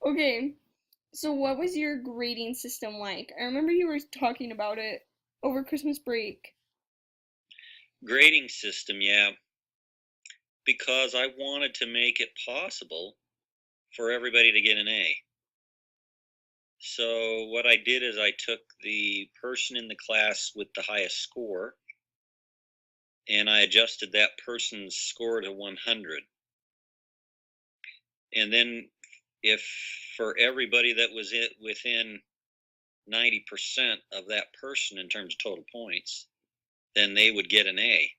Okay, so what was your grading system like? I remember you were talking about it over Christmas break. Grading system, yeah, because I wanted to make it possible for everybody to get an A. So what I did is I took the person in the class with the highest score and I adjusted that person's score to 100. And then if for everybody that was within 90% of that person in terms of total points, then they would get an A.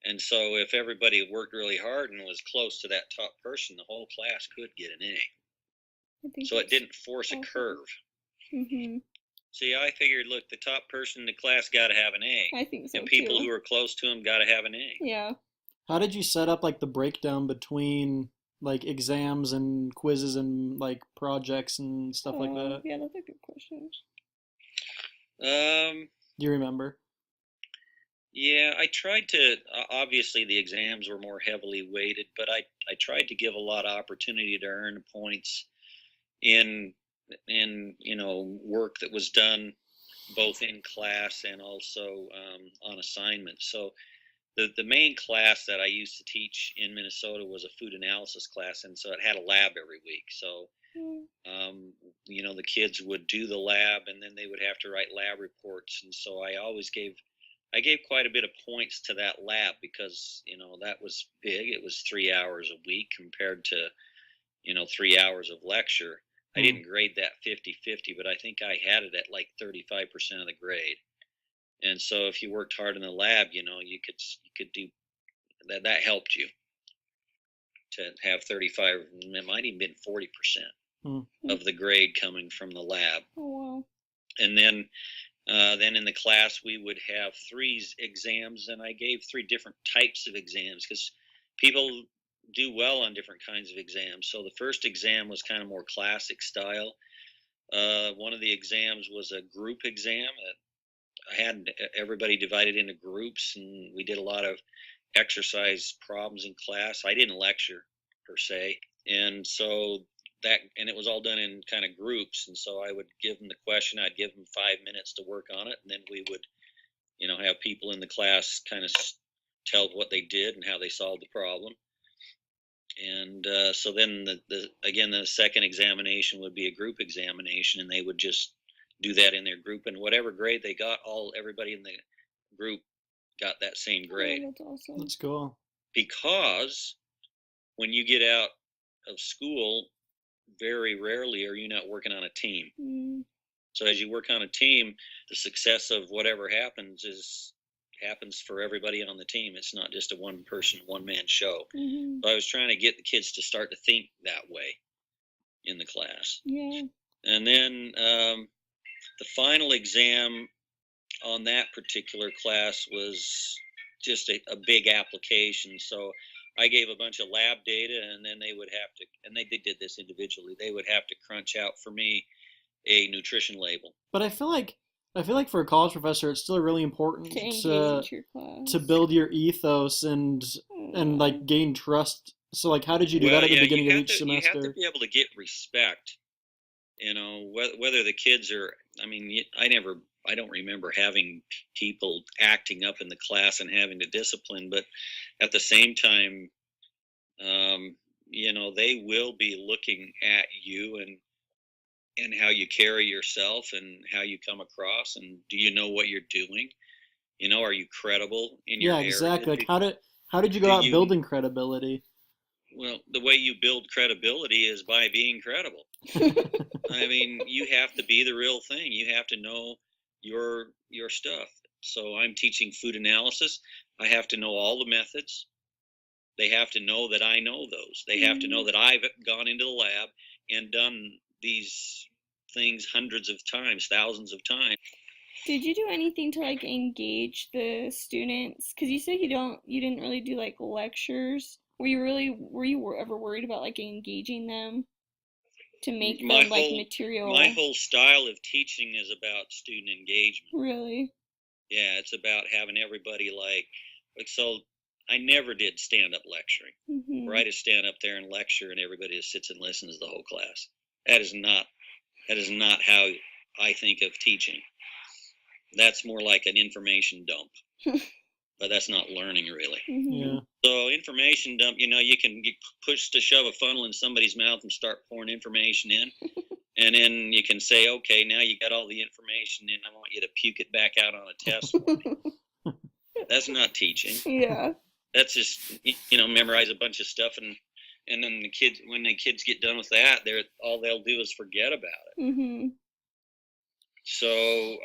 And so if everybody worked really hard and was close to that top person, the whole class could get an A. I think So it that's didn't force a awesome. curve. Mhm. See, I figured, look, the top person in the class got to have an A, I think so and people who too. are close to him got to have an A. Yeah. How did you set up like the breakdown between like exams and quizzes and like projects and stuff like that? Yeah, that's a good question. Um, Do you remember? yeah, I tried to. Obviously, the exams were more heavily weighted, but I tried to give a lot of opportunity to earn points in work that was done both in class and also on assignment. So the main class that I used to teach in Minnesota was a food analysis class, and so it had a lab every week. So Mm. the kids would do the lab, and then they would have to write lab reports. And so I gave quite a bit of points to that lab because that was big. It was 3 hours a week compared to 3 hours of lecture. I Hmm. didn't grade that 50-50, but I think I had it at like 35% of the grade. And so if you worked hard in the lab, you could do that. That helped you to have 35. It might even been 40% Hmm. of the grade coming from the lab. Oh wow. And then in the class we would have three exams, and I gave three different types of exams because people do well on different kinds of exams. So the first exam was kind of more classic style. One of the exams was a group exam. I had everybody divided into groups, and we did a lot of exercise problems in class. I didn't lecture per se, and so it was all done in kind of groups. And so I would give them the question. I'd give them 5 minutes to work on it, and then we would, have people in the class kind of tell what they did and how they solved the problem. And so then the second examination would be a group examination, and they would just do that in their group, and whatever grade they got, everybody in the group got that same Oh, grade. that's awesome. That's cool. Because when you get out of school, very rarely are you not working on a team. Mm. So as you work on a team, the success of whatever happens for everybody on the team. It's not just a one person, one man show. Mhm. So I was trying to get the kids to start to think that way in the class. Yeah. And then the final exam on that particular class was just a big application. So I gave a bunch of lab data, and then they would have to, and they did this individually. They would have to crunch out for me a nutrition label. But I feel like for a college professor, it's still really To important engage your to class. build your ethos and Oh. like gain trust. So like, how did you do that Well, at the yeah, you beginning of have each to you have to semester? be able to get respect. Whether the kids are. I mean, I don't remember having people acting up in the class and having to discipline, but at the same time, um, they will be looking at you and how you carry yourself and how you come across, and do you know what you're doing? Are you credible in your Yeah, area? exactly. Like, how did you Do go out you building credibility? Well, the way you build credibility is by being credible. I mean, you have to be the real thing. You have to know your stuff. So I'm teaching food analysis. I have to know all the methods. They have to know that I know those. They have to know Mm. that I've gone into the lab and done these things hundreds of times, thousands of times. Did you do anything to like engage the students? Because you said you didn't really do like lectures. Were you ever worried about like engaging them to make My them like whole my material? whole style of teaching is about student engagement. Really? Yeah, it's about having everybody like so. I never did stand-up lecturing, Mm-hmm. where I just stand up there and lecture and everybody just sits and listens to the whole class. That is not how I think of teaching. That's more like an information dump, but that's not learning really. Mm-hmm. Yeah. So information dump, you can get pushed to shove a funnel in somebody's mouth and start pouring information in. And then you can say, okay, now you got all the information in. I want you to puke it back out on a test. That's not teaching. Yeah. That's just, memorize a bunch of stuff. And then when the kids get done with that, all they'll do is forget about it. Mm-hmm. So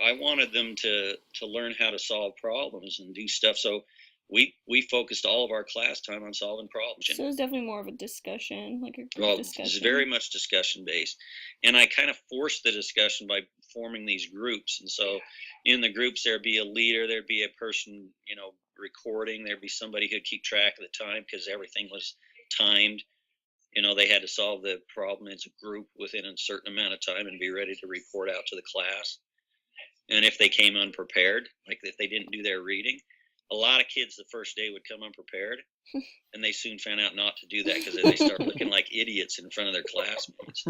I wanted them to learn how to solve problems and do stuff. So we focused all of our class time on solving problems. So it's definitely more of a discussion, like a group Well, discussion. it's very much discussion based, and I kind of forced the discussion by forming these groups. And so in the groups, there'd be a leader, there'd be a person, recording, there'd be somebody who'd keep track of the time because everything was timed. They had to solve the problem as a group within a certain amount of time and be ready to report out to the class. And if they came unprepared, like if they didn't do their reading, a lot of kids the first day would come unprepared, and they soon found out not to do that because they start looking like idiots in front of their classmates.